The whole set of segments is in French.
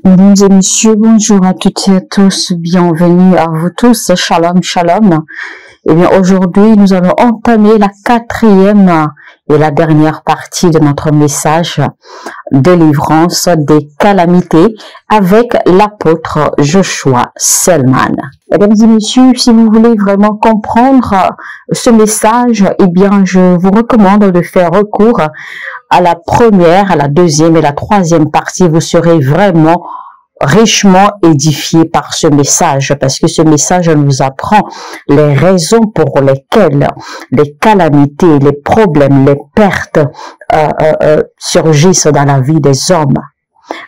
Mesdames et messieurs, bonjour à toutes et à tous, bienvenue à vous tous, shalom, shalom. Eh bien, aujourd'hui, nous allons entamer la quatrième et la dernière partie de notre message délivrance des calamités avec l'apôtre Joshua Selman. Mesdames et messieurs, si vous voulez vraiment comprendre ce message, eh bien, je vous recommande de faire recours à la première, à la deuxième et la troisième partie. Vous serez vraiment richement édifié par ce message, parce que ce message nous apprend les raisons pour lesquelles les calamités, les problèmes, les pertes surgissent dans la vie des hommes.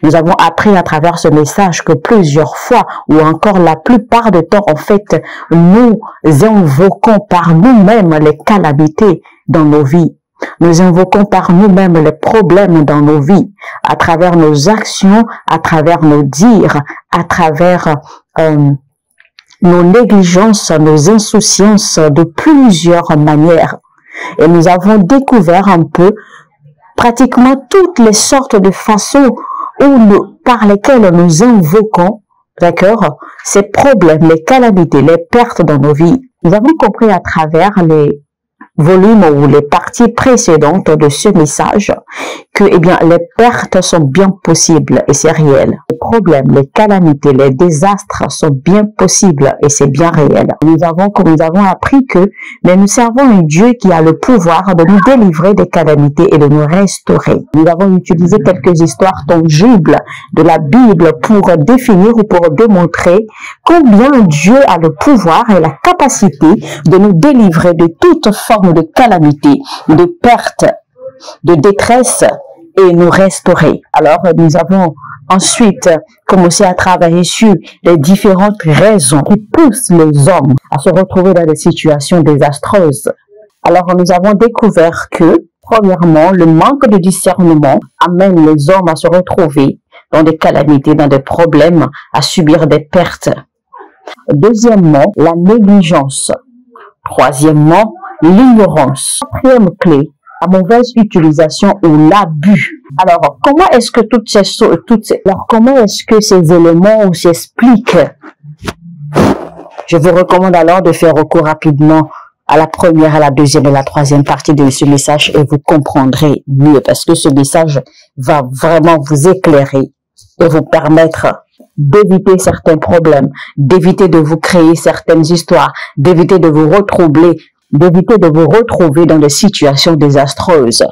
Nous avons appris à travers ce message que plusieurs fois, ou encore la plupart du temps, en fait, nous invoquons par nous-mêmes les calamités dans nos vies. Nous invoquons par nous-mêmes les problèmes dans nos vies, à travers nos actions, à travers nos dires, à travers nos négligences, nos insouciances de plusieurs manières. Et nous avons découvert un peu pratiquement toutes les sortes de façons par lesquelles nous invoquons, d'accord, ces problèmes, les calamités, les pertes dans nos vies. Nous avons compris à travers les volumes ou les parties précédentes de ce message que, eh bien, les pertes sont bien possibles et c'est réel. Les problèmes, les calamités, les désastres sont bien possibles et c'est bien réel. Nous avons appris que, mais nous servons un Dieu qui a le pouvoir de nous délivrer des calamités et de nous restaurer. Nous avons utilisé quelques histoires tangibles de la Bible pour définir ou pour démontrer combien Dieu a le pouvoir et la capacité de nous délivrer de toute forme de calamité, de perte, de détresse et nous restaurer. Alors, nous avons ensuite commencé à travailler sur les différentes raisons qui poussent les hommes à se retrouver dans des situations désastreuses. Alors, nous avons découvert que, premièrement, le manque de discernement amène les hommes à se retrouver dans des calamités, dans des problèmes, à subir des pertes. Deuxièmement, la négligence. Troisièmement, l'ignorance. Quatrième clé, la mauvaise utilisation ou l'abus. Alors, comment est-ce que comment est-ce que ces éléments s'expliquent? Je vous recommande alors de faire recours rapidement à la première, à la deuxième et la troisième partie de ce message et vous comprendrez mieux parce que ce message va vraiment vous éclairer et vous permettre d'éviter certains problèmes, d'éviter de vous créer certaines histoires, d'éviter de vous retroubler, d'éviter de vous retrouver dans des situations désastreuses.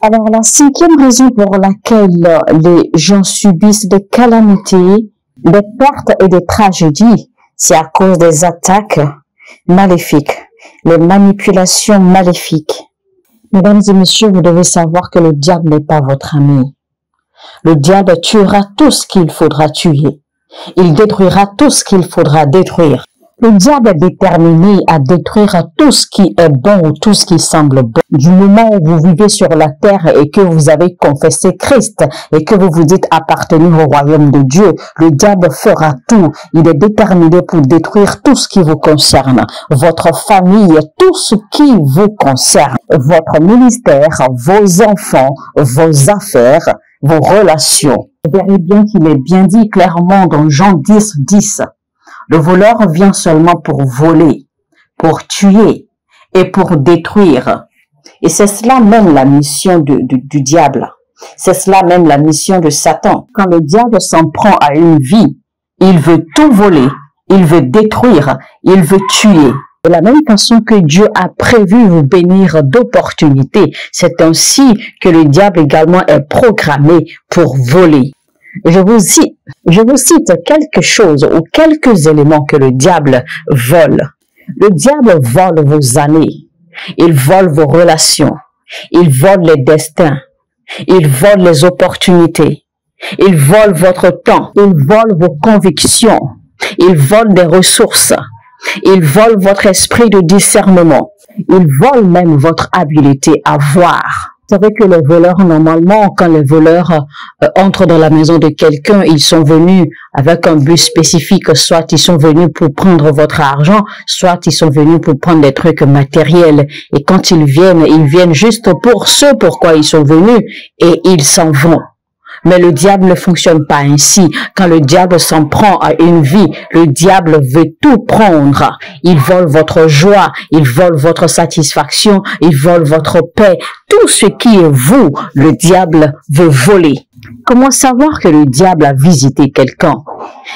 Alors, la cinquième raison pour laquelle les gens subissent des calamités, des pertes et des tragédies, c'est à cause des attaques maléfiques, les manipulations maléfiques. Mesdames et messieurs, vous devez savoir que le diable n'est pas votre ami. Le diable tuera tout ce qu'il faudra tuer. Il détruira tout ce qu'il faudra détruire. Le diable est déterminé à détruire tout ce qui est bon ou tout ce qui semble bon. Du moment où vous vivez sur la terre et que vous avez confessé Christ et que vous vous dites appartenir au royaume de Dieu, le diable fera tout. Il est déterminé pour détruire tout ce qui vous concerne. Votre famille, tout ce qui vous concerne. Votre ministère, vos enfants, vos affaires, vos relations. Vous verrez bien qu'il est bien dit clairement dans Jean 10, 10. Le voleur vient seulement pour voler, pour tuer et pour détruire. Et c'est cela même la mission du diable. C'est cela même la mission de Satan. Quand le diable s'en prend à une vie, il veut tout voler, il veut détruire, il veut tuer. De la même façon que Dieu a prévu vous bénir d'opportunités, c'est ainsi que le diable également est programmé pour voler. Je vous cite quelque chose ou quelques éléments que le diable vole. Le diable vole vos années, il vole vos relations, il vole les destins, il vole les opportunités, il vole votre temps, il vole vos convictions, il vole des ressources, il vole votre esprit de discernement, il vole même votre habileté à voir. Vous savez que les voleurs, normalement, quand les voleurs entrent dans la maison de quelqu'un, ils sont venus avec un but spécifique. Soit ils sont venus pour prendre votre argent, soit ils sont venus pour prendre des trucs matériels. Et quand ils viennent juste pour ce pourquoi ils sont venus et ils s'en vont. Mais le diable ne fonctionne pas ainsi. Quand le diable s'en prend à une vie, le diable veut tout prendre. Il vole votre joie, il vole votre satisfaction, il vole votre paix. Tout ce qui est vous, le diable veut voler. Comment savoir que le diable a visité quelqu'un?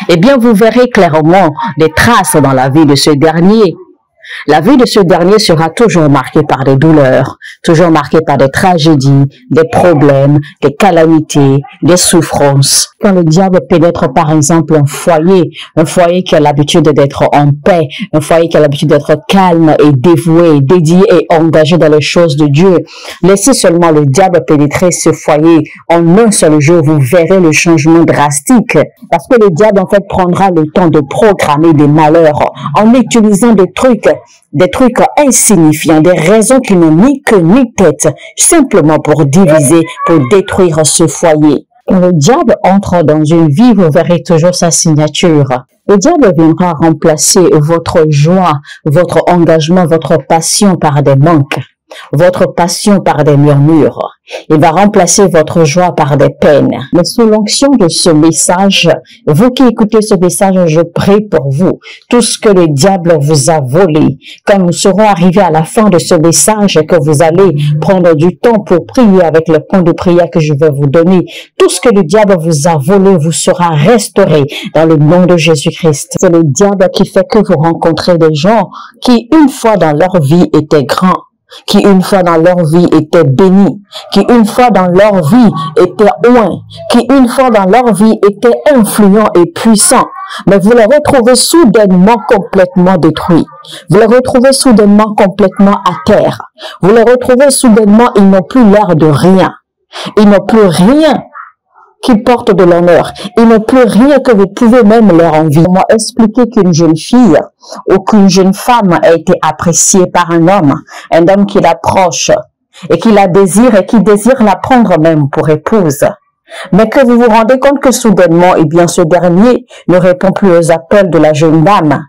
Eh bien, vous verrez clairement des traces dans la vie de ce dernier. La vie de ce dernier sera toujours marquée par des douleurs, toujours marquée par des tragédies, des problèmes, des calamités, des souffrances. Quand le diable pénètre par exemple un foyer qui a l'habitude d'être en paix, un foyer qui a l'habitude d'être calme et dévoué, dédié et engagé dans les choses de Dieu, laissez seulement le diable pénétrer ce foyer. En un seul jour, vous verrez le changement drastique. Parce que le diable en fait prendra le temps de programmer des malheurs en utilisant des trucs insignifiants, des raisons qui n'ont ni queue ni tête, simplement pour diviser, pour détruire ce foyer. Quand le diable entre dans une vie, vous verrez toujours sa signature. Le diable viendra remplacer votre joie, votre engagement, votre passion par des manques, votre passion par des murmures. Il va remplacer votre joie par des peines. Mais sous l'onction de ce message, vous qui écoutez ce message, je prie pour vous. Tout ce que le diable vous a volé, quand nous serons arrivés à la fin de ce message, que vous allez prendre du temps pour prier avec le point de prière que je vais vous donner, tout ce que le diable vous a volé vous sera restauré dans le nom de Jésus-Christ. C'est le diable qui fait que vous rencontrez des gens qui, une fois dans leur vie, étaient grands, qui une fois dans leur vie étaient bénis, qui une fois dans leur vie étaient loin, qui une fois dans leur vie étaient influents et puissants. Mais vous les retrouvez soudainement complètement détruits. Vous les retrouvez soudainement complètement à terre. Vous les retrouvez soudainement, ils n'ont plus l'air de rien. Ils n'ont plus rien qui porte de l'honneur. Ils n'ont plus rien que vous pouvez même leur envier. Comment expliquer qu'une jeune fille ou qu'une jeune femme a été appréciée par un homme qui l'approche et qui la désire et qui désire la prendre même pour épouse, mais que vous vous rendez compte que soudainement, eh bien, ce dernier ne répond plus aux appels de la jeune dame.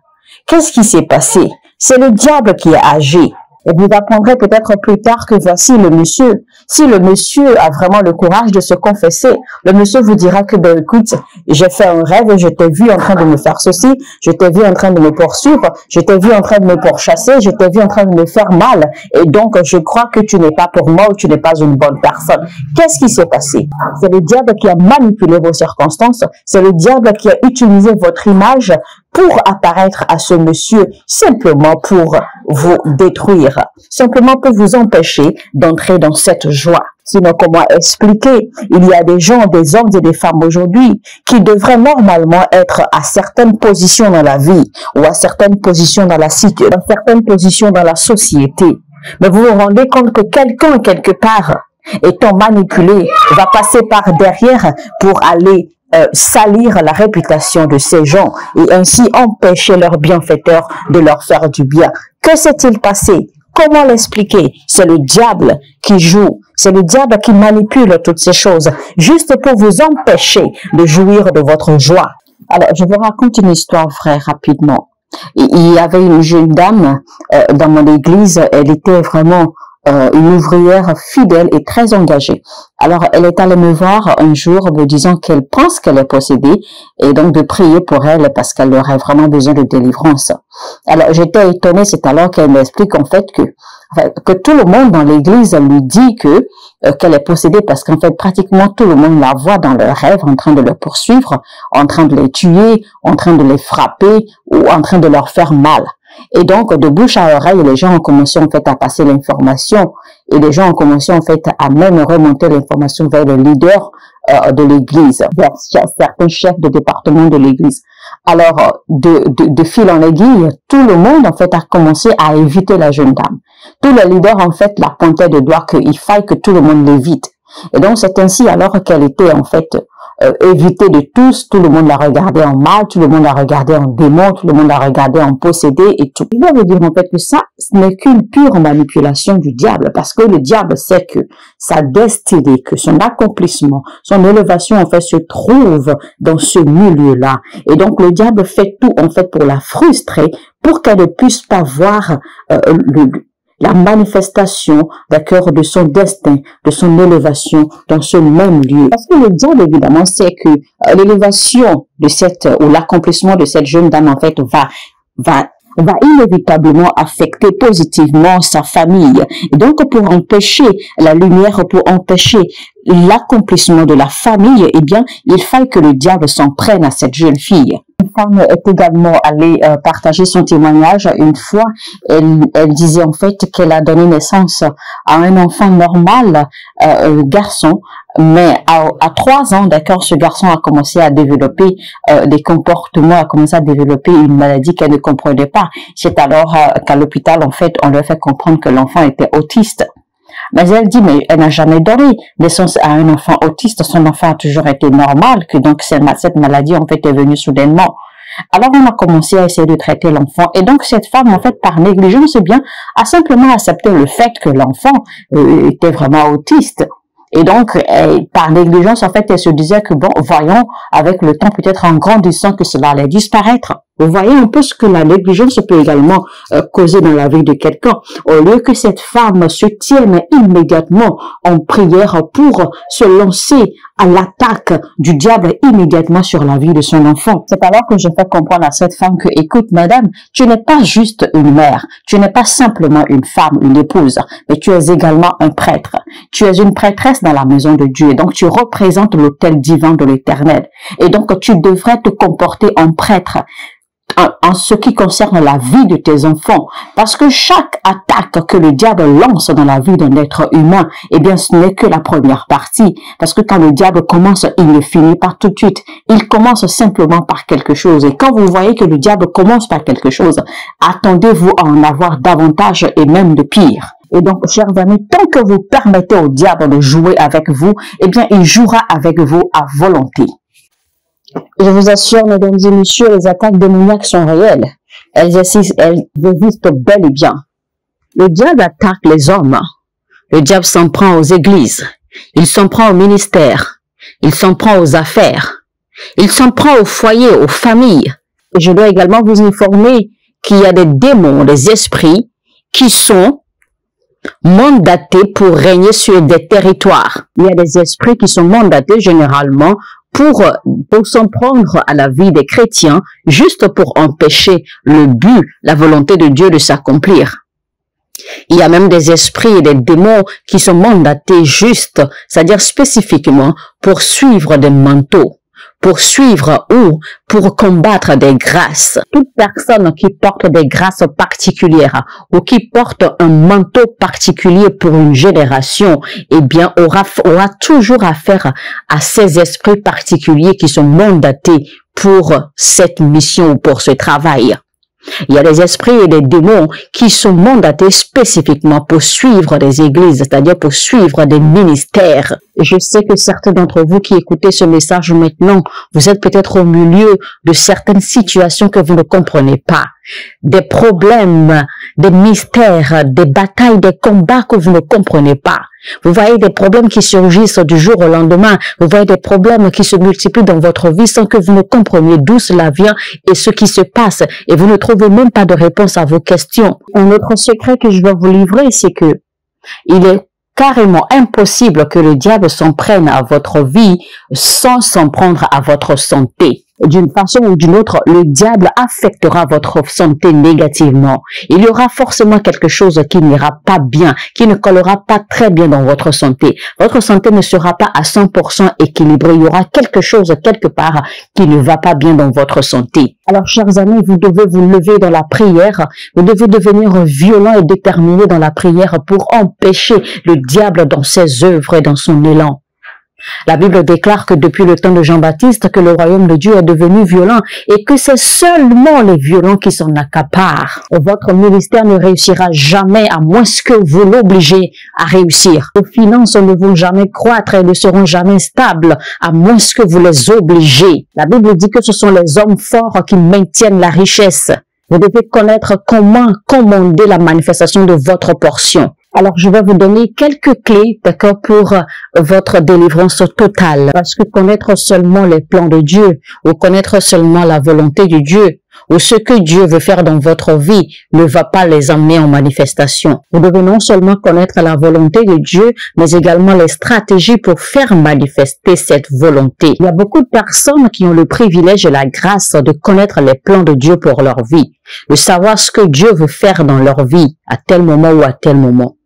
Qu'est-ce qui s'est passé? C'est le diable qui a agi. Et vous apprendrez peut-être plus tard que voici le monsieur. Si le monsieur a vraiment le courage de se confesser, le monsieur vous dira que, ben écoute, j'ai fait un rêve et je t'ai vu en train de me faire ceci, je t'ai vu en train de me poursuivre, je t'ai vu en train de me pourchasser, je t'ai vu en train de me faire mal. Et donc, je crois que tu n'es pas pour moi ou tu n'es pas une bonne personne. Qu'est-ce qui s'est passé? C'est le diable qui a manipulé vos circonstances. C'est le diable qui a utilisé votre image pour apparaître à ce monsieur, simplement pour vous détruire, simplement pour vous empêcher d'entrer dans cette joie. Sinon, comment expliquer? Il y a des gens, des hommes et des femmes aujourd'hui qui devraient normalement être à certaines positions dans la vie ou à certaines positions dans la cité, dans certaines positions dans la société. Mais vous vous rendez compte que quelqu'un, quelque part, étant manipulé, va passer par derrière pour aller salir la réputation de ces gens et ainsi empêcher leurs bienfaiteurs de leur faire du bien. Que s'est-il passé? Comment l'expliquer? C'est le diable qui joue, c'est le diable qui manipule toutes ces choses, juste pour vous empêcher de jouir de votre joie. Alors, je vous raconte une histoire vraie rapidement. Il y avait une jeune dame dans mon église, elle était vraiment une ouvrière fidèle et très engagée. Alors, elle est allée me voir un jour me disant qu'elle pense qu'elle est possédée et donc de prier pour elle parce qu'elle aurait vraiment besoin de délivrance. Alors, j'étais étonnée, c'est alors qu'elle m'explique en fait que tout le monde dans l'église lui dit que qu'elle est possédée parce qu'en fait, pratiquement tout le monde la voit dans leurs rêves en train de le poursuivre, en train de les tuer, en train de les frapper ou en train de leur faire mal. Et donc, de bouche à oreille, les gens ont commencé en fait à passer l'information et les gens ont commencé en fait à même remonter l'information vers le leader de l'église, vers certains chefs de département de l'église. Alors, de fil en aiguille, tout le monde en fait a commencé à éviter la jeune dame. Tous les leaders en fait la pointaient de doigt qu'il faille que tout le monde l'évite. Et donc, c'est ainsi alors qu'elle était en fait évitée de tous, tout le monde la regardait en mal, tout le monde la regardait en démon, tout le monde la regardait en possédé et tout. Il va vous dire en fait que ça, ce n'est qu'une pure manipulation du diable parce que le diable sait que sa destinée, que son accomplissement, son élévation en fait se trouve dans ce milieu-là. Et donc le diable fait tout en fait pour la frustrer, pour qu'elle ne puisse pas voir la manifestation, d'accord, de son destin, de son élévation dans ce même lieu. Parce que le diable, évidemment, sait que l'élévation de cette, ou l'accomplissement de cette jeune dame, en fait, va inévitablement affecter positivement sa famille. Et donc, pour empêcher la lumière, pour empêcher l'accomplissement de la famille, eh bien, il faille que le diable s'en prenne à cette jeune fille. Une femme est également allée partager son témoignage. Une fois, elle disait en fait qu'elle a donné naissance à un enfant normal, garçon, mais à 3 ans, d'accord, ce garçon a commencé à développer des comportements, a commencé à développer une maladie qu'elle ne comprenait pas. C'est alors qu'à l'hôpital, en fait, on lui a fait comprendre que l'enfant était autiste. Mais elle dit, mais elle n'a jamais donné naissance à un enfant autiste. Son enfant a toujours été normal, que donc cette maladie, en fait, est venue soudainement. Alors, on a commencé à essayer de traiter l'enfant. Et donc, cette femme, en fait, par négligence, eh bien, a simplement accepté le fait que l'enfant était vraiment autiste. Et donc, par négligence, en fait, elle se disait que, bon, voyons, avec le temps, peut-être en grandissant, que cela allait disparaître. Vous voyez un peu ce que la négligence peut également causer dans la vie de quelqu'un. Au lieu que cette femme se tienne immédiatement en prière pour se lancer à l'attaque du diable immédiatement sur la vie de son enfant. C'est alors que je fais comprendre à cette femme que, écoute, madame, tu n'es pas juste une mère, tu n'es pas simplement une femme, une épouse, mais tu es également un prêtre. Tu es une prêtresse dans la maison de Dieu, et donc tu représentes l'autel divin de l'Éternel. Et donc tu devrais te comporter en prêtre en ce qui concerne la vie de tes enfants, parce que chaque attaque que le diable lance dans la vie d'un être humain, eh bien ce n'est que la première partie, parce que quand le diable commence, il ne finit pas tout de suite, il commence simplement par quelque chose, et quand vous voyez que le diable commence par quelque chose, attendez-vous à en avoir davantage et même de pire. Et donc, chers amis, tant que vous permettez au diable de jouer avec vous, eh bien il jouera avec vous à volonté. Je vous assure, mesdames et messieurs, les attaques démoniaques sont réelles. Elles existent bel et bien. Le diable attaque les hommes. Le diable s'en prend aux églises. Il s'en prend au ministère. Il s'en prend aux affaires. Il s'en prend au foyer, aux familles. Et je dois également vous informer qu'il y a des démons, des esprits qui sont mandatés pour régner sur des territoires. Il y a des esprits qui sont mandatés généralement pour s'en prendre à la vie des chrétiens, juste pour empêcher le but, la volonté de Dieu de s'accomplir. Il y a même des esprits et des démons qui sont mandatés juste, c'est-à-dire spécifiquement pour suivre des manteaux, pour suivre ou pour combattre des grâces. Toute personne qui porte des grâces particulières ou qui porte un manteau particulier pour une génération, eh bien, aura toujours affaire à ces esprits particuliers qui sont mandatés pour cette mission ou pour ce travail. Il y a des esprits et des démons qui sont mandatés spécifiquement pour suivre des églises, c'est-à-dire pour suivre des ministères. Je sais que certains d'entre vous qui écoutez ce message maintenant, vous êtes peut-être au milieu de certaines situations que vous ne comprenez pas. Des problèmes, des mystères, des batailles, des combats que vous ne comprenez pas. Vous voyez des problèmes qui surgissent du jour au lendemain. Vous voyez des problèmes qui se multiplient dans votre vie sans que vous ne compreniez d'où cela vient et ce qui se passe. Et vous ne trouvez même pas de réponse à vos questions. Un autre secret que je dois vous livrer, c'est que il est carrément impossible que le diable s'en prenne à votre vie sans s'en prendre à votre santé. D'une façon ou d'une autre, le diable affectera votre santé négativement. Il y aura forcément quelque chose qui n'ira pas bien, qui ne collera pas très bien dans votre santé. Votre santé ne sera pas à 100% équilibrée. Il y aura quelque chose quelque part qui ne va pas bien dans votre santé. Alors, chers amis, vous devez vous lever dans la prière. Vous devez devenir violent et déterminé dans la prière pour empêcher le diable dans ses œuvres et dans son élan. La Bible déclare que depuis le temps de Jean-Baptiste, que le royaume de Dieu est devenu violent et que c'est seulement les violents qui s'en accaparent. Votre ministère ne réussira jamais à moins que vous l'obligez à réussir. Vos finances ne vont jamais croître et ne seront jamais stables à moins que vous les obligez. La Bible dit que ce sont les hommes forts qui maintiennent la richesse. Vous devez connaître comment commander la manifestation de votre portion. Alors, je vais vous donner quelques clés, d'accord, pour votre délivrance totale. Parce que connaître seulement les plans de Dieu ou connaître seulement la volonté de Dieu ou ce que Dieu veut faire dans votre vie ne va pas les amener en manifestation. Vous devez non seulement connaître la volonté de Dieu, mais également les stratégies pour faire manifester cette volonté. Il y a beaucoup de personnes qui ont le privilège et la grâce de connaître les plans de Dieu pour leur vie, de savoir ce que Dieu veut faire dans leur vie à tel moment ou à tel moment.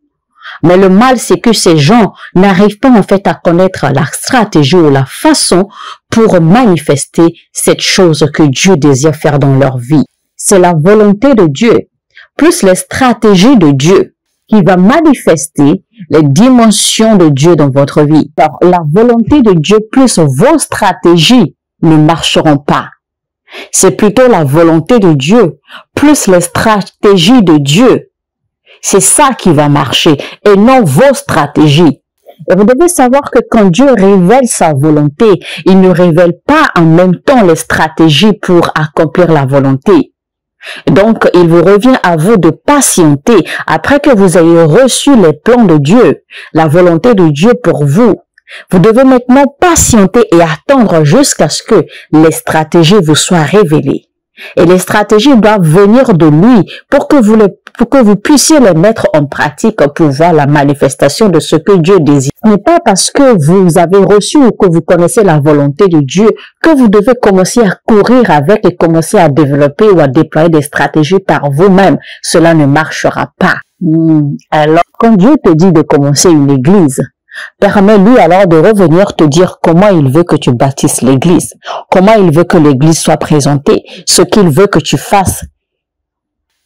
Mais le mal, c'est que ces gens n'arrivent pas en fait à connaître la stratégie ou la façon pour manifester cette chose que Dieu désire faire dans leur vie. C'est la volonté de Dieu, plus les stratégies de Dieu, qui va manifester les dimensions de Dieu dans votre vie. Alors, la volonté de Dieu plus vos stratégies ne marcheront pas. C'est plutôt la volonté de Dieu, plus les stratégies de Dieu. C'est ça qui va marcher et non vos stratégies. Et vous devez savoir que quand Dieu révèle sa volonté, il ne révèle pas en même temps les stratégies pour accomplir la volonté. Donc, il vous revient à vous de patienter après que vous ayez reçu les plans de Dieu, la volonté de Dieu pour vous. Vous devez maintenant patienter et attendre jusqu'à ce que les stratégies vous soient révélées. Et les stratégies doivent venir de lui pour que vous puissiez les mettre en pratique pour voir la manifestation de ce que Dieu désire. Ce n'est pas parce que vous avez reçu ou que vous connaissez la volonté de Dieu que vous devez commencer à courir avec et commencer à développer ou à déployer des stratégies par vous-même. Cela ne marchera pas. Alors, quand Dieu te dit de commencer une église, permets-lui alors de revenir te dire comment il veut que tu bâtisses l'église, comment il veut que l'église soit présentée, ce qu'il veut que tu fasses.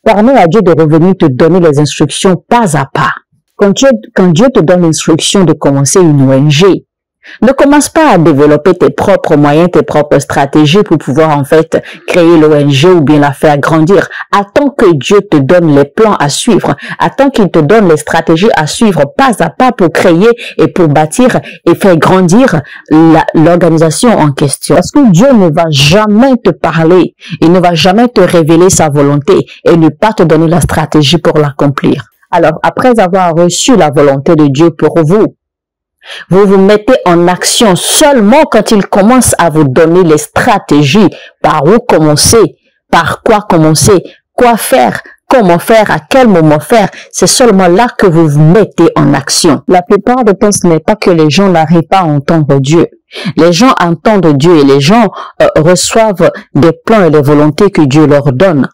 Permets à Dieu de revenir te donner les instructions pas à pas. Quand Dieu te donne l'instruction de commencer une ONG, ne commence pas à développer tes propres moyens, tes propres stratégies pour pouvoir en fait créer l'ONG ou bien la faire grandir. Attends que Dieu te donne les plans à suivre. Attends qu'il te donne les stratégies à suivre pas à pas pour créer et pour bâtir et faire grandir l'organisation en question. Parce que Dieu ne va jamais te parler. Il ne va jamais te révéler sa volonté et ne pas te donner la stratégie pour l'accomplir. Alors, après avoir reçu la volonté de Dieu pour vous, vous vous mettez en action seulement quand il commence à vous donner les stratégies, par où commencer, par quoi commencer, quoi faire, comment faire, à quel moment faire. C'est seulement là que vous vous mettez en action. La plupart du temps, ce n'est pas que les gens n'arrivent pas à entendre Dieu. Les gens entendent Dieu et les gens reçoivent des plans et des volontés que Dieu leur donne.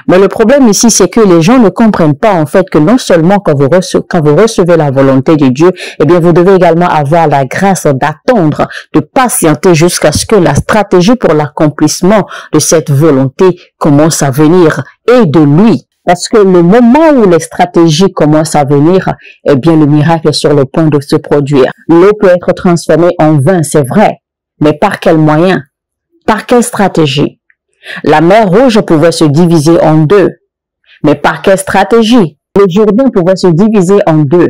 Mais le problème ici, c'est que les gens ne comprennent pas en fait que non seulement quand vous recevez la volonté de Dieu, eh bien vous devez également avoir la grâce d'attendre, de patienter jusqu'à ce que la stratégie pour l'accomplissement de cette volonté commence à venir et de lui. Parce que le moment où les stratégies commencent à venir, eh bien le miracle est sur le point de se produire. L'eau peut être transformée en vin, c'est vrai, mais par quel moyen? Par quelle stratégie? La mer Rouge pouvait se diviser en deux. Mais par quelle stratégie? Le Jourdain pouvait se diviser en deux.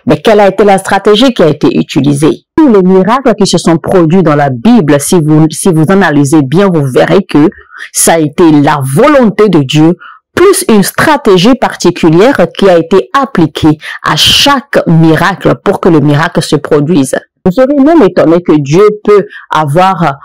Mais quelle a été la stratégie qui a été utilisée? Tous les miracles qui se sont produits dans la Bible, si vous analysez bien, vous verrez que ça a été la volonté de Dieu plus une stratégie particulière qui a été appliquée à chaque miracle pour que le miracle se produise. Vous serez même étonné que Dieu peut avoir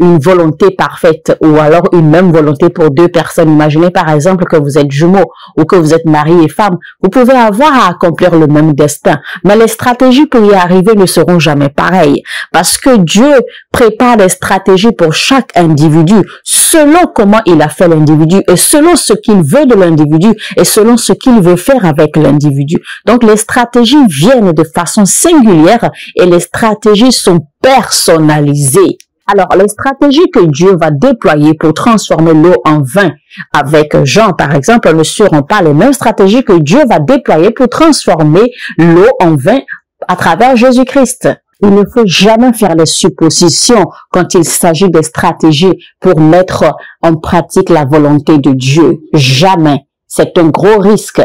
une volonté parfaite ou alors une même volonté pour deux personnes. Imaginez par exemple que vous êtes jumeaux ou que vous êtes mari et femme. Vous pouvez avoir à accomplir le même destin, mais les stratégies pour y arriver ne seront jamais pareilles parce que Dieu prépare des stratégies pour chaque individu selon comment il a fait l'individu et selon ce qu'il veut de l'individu et selon ce qu'il veut faire avec l'individu. Donc les stratégies viennent de façon singulière et les stratégies sont personnalisées. Alors, les stratégies que Dieu va déployer pour transformer l'eau en vin avec Jean, par exemple, ne seront pas les mêmes stratégies que Dieu va déployer pour transformer l'eau en vin à travers Jésus-Christ. Il ne faut jamais faire des suppositions quand il s'agit des stratégies pour mettre en pratique la volonté de Dieu. Jamais. C'est un gros risque.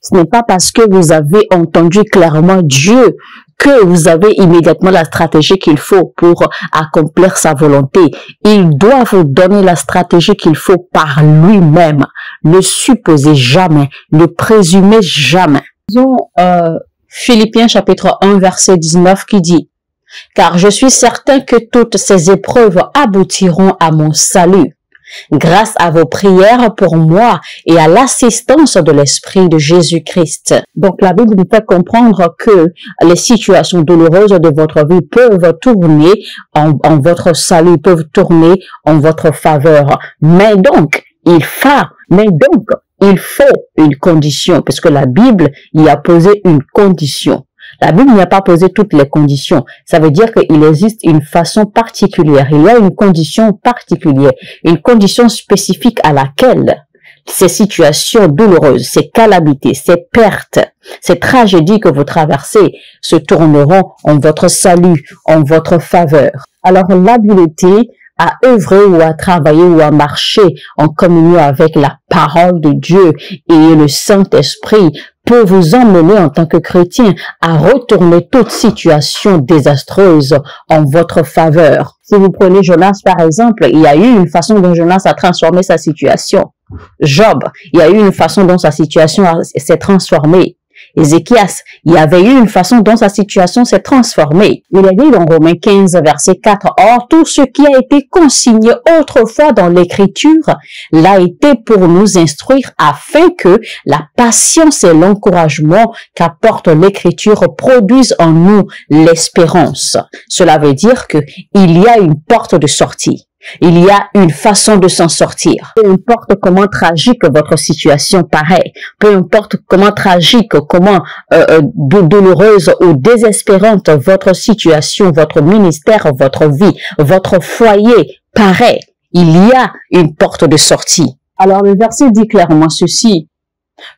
Ce n'est pas parce que vous avez entendu clairement Dieu que vous avez immédiatement la stratégie qu'il faut pour accomplir sa volonté. Il doit vous donner la stratégie qu'il faut par lui-même. Ne supposez jamais, ne présumez jamais. Disons Philippiens chapitre 1 verset 19 qui dit « Car je suis certain que toutes ces épreuves aboutiront à mon salut, grâce à vos prières pour moi et à l'assistance de l'Esprit de Jésus-Christ. Donc la Bible nous fait comprendre que les situations douloureuses de votre vie peuvent tourner en votre salut, peuvent tourner en votre faveur. Mais donc, il faut une condition, parce que la Bible y a posé une condition. La Bible n'y a pas posé toutes les conditions. Ça veut dire qu'il existe une façon particulière. Il y a une condition particulière, une condition spécifique à laquelle ces situations douloureuses, ces calamités, ces pertes, ces tragédies que vous traversez se tourneront en votre salut, en votre faveur. Alors l'habileté à œuvrer ou à travailler ou à marcher en communion avec la parole de Dieu et le Saint-Esprit peut vous emmener en tant que chrétien à retourner toute situation désastreuse en votre faveur. Si vous prenez Jonas par exemple, il y a eu une façon dont Jonas a transformé sa situation. Job, il y a eu une façon dont sa situation s'est transformée. Ézéchias, il y avait eu une façon dont sa situation s'est transformée. Il est dit dans Romains 15, verset 4, « Or, tout ce qui a été consigné autrefois dans l'Écriture l'a été pour nous instruire afin que la patience et l'encouragement qu'apporte l'Écriture produisent en nous l'espérance. » Cela veut dire que il y a une porte de sortie. Il y a une façon de s'en sortir. Peu importe comment tragique votre situation paraît, peu importe comment tragique, comment douloureuse ou désespérante votre situation, votre ministère, votre vie, votre foyer paraît, il y a une porte de sortie. Alors le verset dit clairement ceci: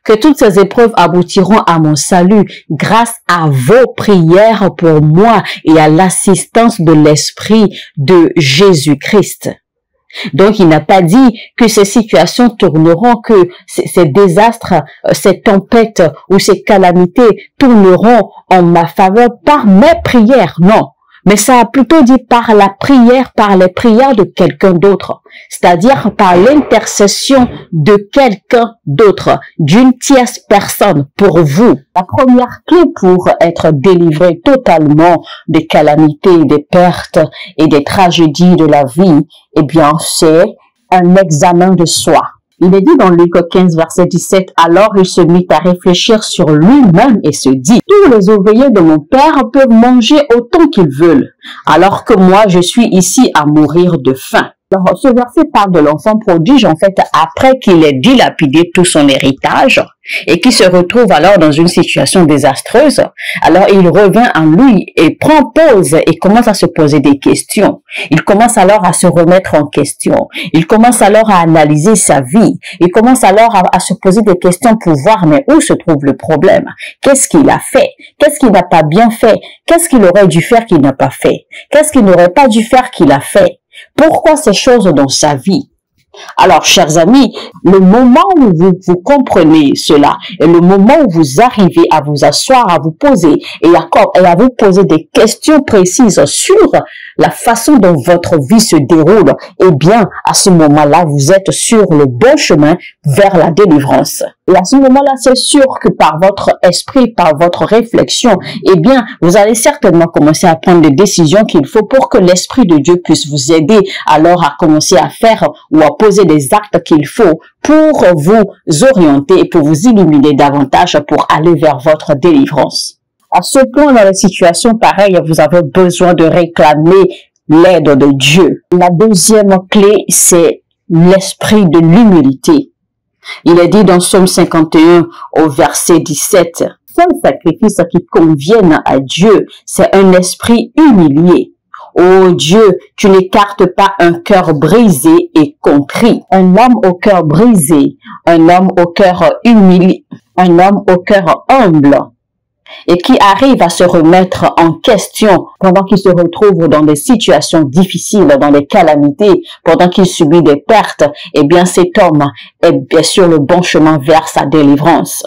que toutes ces épreuves aboutiront à mon salut grâce à vos prières pour moi et à l'assistance de l'Esprit de Jésus-Christ. Donc, il n'a pas dit que ces situations tourneront, que ces désastres, ces tempêtes ou ces calamités tourneront en ma faveur par mes prières. Non. Mais ça a plutôt dit par la prière, par les prières de quelqu'un d'autre, c'est-à-dire par l'intercession de quelqu'un d'autre, d'une tierce personne pour vous. La première clé pour être délivré totalement des calamités, des pertes et des tragédies de la vie, eh bien, c'est un examen de soi. Il est dit dans Luc 15, verset 17, « Alors il se mit à réfléchir sur lui-même et se dit, « Tous les ouvriers de mon père peuvent manger autant qu'ils veulent, alors que moi je suis ici à mourir de faim. » Alors, ce verset parle de l'enfant prodige, en fait, après qu'il ait dilapidé tout son héritage et qui se retrouve alors dans une situation désastreuse. Alors, il revient en lui et prend pause et commence à se poser des questions. Il commence alors à se remettre en question. Il commence alors à analyser sa vie. Il commence alors à se poser des questions pour voir, mais où se trouve le problème? Qu'est-ce qu'il a fait? Qu'est-ce qu'il n'a pas bien fait? Qu'est-ce qu'il aurait dû faire qu'il n'a pas fait? Qu'est-ce qu'il n'aurait pas dû faire qu'il a fait? Pourquoi ces choses dans sa vie? Alors, chers amis, le moment où vous comprenez cela, et le moment où vous arrivez à vous asseoir, à vous poser et à vous poser des questions précises sur la façon dont votre vie se déroule, eh bien, à ce moment-là, vous êtes sur le bon chemin vers la délivrance. Et à ce moment-là, c'est sûr que par votre esprit, par votre réflexion, eh bien, vous allez certainement commencer à prendre les décisions qu'il faut pour que l'Esprit de Dieu puisse vous aider alors à commencer à faire ou à poser les actes qu'il faut pour vous orienter et pour vous illuminer davantage pour aller vers votre délivrance. À ce point, dans les situations pareilles, vous avez besoin de réclamer l'aide de Dieu. La deuxième clé, c'est l'esprit de l'humilité. Il est dit dans Psaume 51 au verset 17, « Seul sacrifice qui convienne à Dieu, c'est un esprit humilié. Ô Dieu, tu n'écartes pas un cœur brisé et contrit. » Un homme au cœur brisé, un homme au cœur humilié, un homme au cœur humble et qui arrive à se remettre en question pendant qu'il se retrouve dans des situations difficiles, dans des calamités, pendant qu'il subit des pertes, eh bien cet homme est bien sûr le bon chemin vers sa délivrance.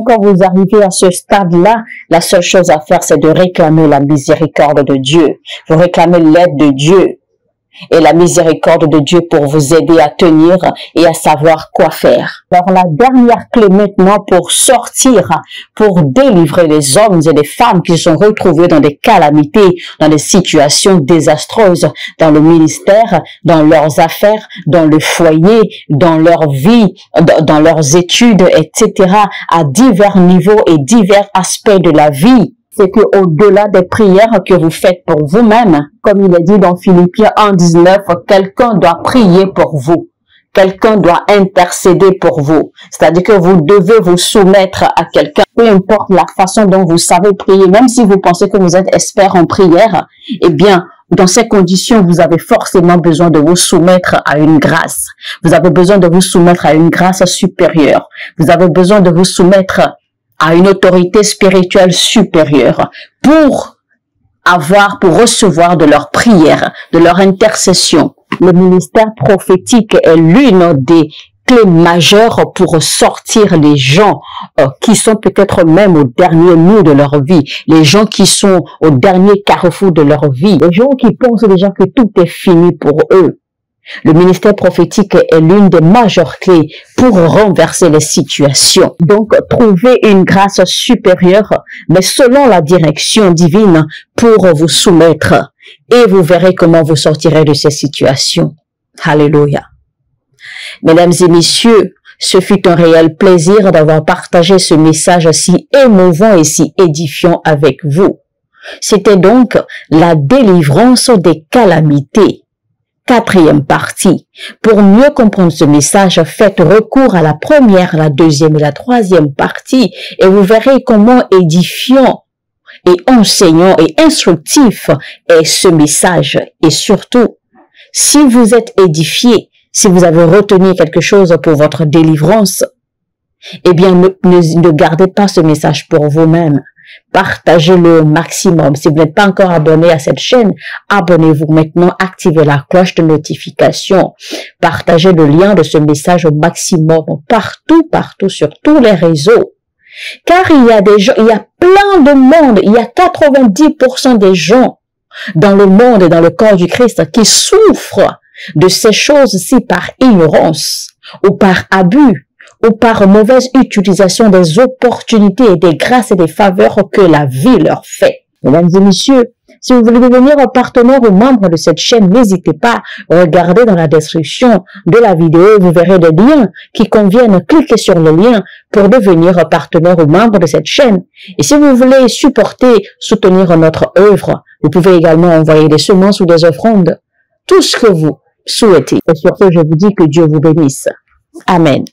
Quand vous arrivez à ce stade-là, la seule chose à faire, c'est de réclamer la miséricorde de Dieu. Vous réclamez l'aide de Dieu. et la miséricorde de Dieu pour vous aider à tenir et à savoir quoi faire. Alors la dernière clé maintenant pour sortir, pour délivrer les hommes et les femmes qui sont retrouvés dans des calamités, dans des situations désastreuses, dans le ministère, dans leurs affaires, dans le foyer, dans leur vie, dans leurs études, etc., à divers niveaux et divers aspects de la vie. C'est que au-delà des prières que vous faites pour vous-même, comme il est dit dans Philippiens 1:19, quelqu'un doit prier pour vous. Quelqu'un doit intercéder pour vous. C'est-à-dire que vous devez vous soumettre à quelqu'un, peu importe la façon dont vous savez prier, même si vous pensez que vous êtes expert en prière, eh bien, dans ces conditions, vous avez forcément besoin de vous soumettre à une grâce. Vous avez besoin de vous soumettre à une grâce supérieure. Vous avez besoin de vous soumettre à une autorité spirituelle supérieure pour recevoir de leur prière, de leur intercession. Le ministère prophétique est l'une des clés majeures pour sortir les gens qui sont peut-être même au dernier mot de leur vie, les gens qui sont au dernier carrefour de leur vie, les gens qui pensent déjà que tout est fini pour eux. Le ministère prophétique est l'une des majeures clés pour renverser les situations. Donc, trouvez une grâce supérieure, mais selon la direction divine, pour vous soumettre. Et vous verrez comment vous sortirez de ces situations. Alléluia. Mesdames et messieurs, ce fut un réel plaisir d'avoir partagé ce message si émouvant et si édifiant avec vous. C'était donc la délivrance des calamités. 4e partie. Pour mieux comprendre ce message, faites recours à la première, la deuxième et la 3e partie et vous verrez comment édifiant et enseignant et instructif est ce message. Et surtout, si vous êtes édifié, si vous avez retenu quelque chose pour votre délivrance, eh bien, ne gardez pas ce message pour vous-même. Partagez-le au maximum. Si vous n'êtes pas encore abonné à cette chaîne, abonnez-vous maintenant, activez la cloche de notification. Partagez le lien de ce message au maximum, partout, sur tous les réseaux. Car il y a des gens, il y a plein de monde, il y a 90% des gens dans le monde et dans le corps du Christ qui souffrent de ces choses-ci par ignorance ou par abus, ou par mauvaise utilisation des opportunités et des grâces et des faveurs que la vie leur fait. Mesdames et messieurs, si vous voulez devenir un partenaire ou membre de cette chaîne, n'hésitez pas, regardez dans la description de la vidéo, vous verrez des liens qui conviennent, cliquez sur le lien pour devenir un partenaire ou membre de cette chaîne. Et si vous voulez soutenir notre œuvre, vous pouvez également envoyer des semences ou des offrandes, tout ce que vous souhaitez. Et sur ce, je vous dis que Dieu vous bénisse. Amen.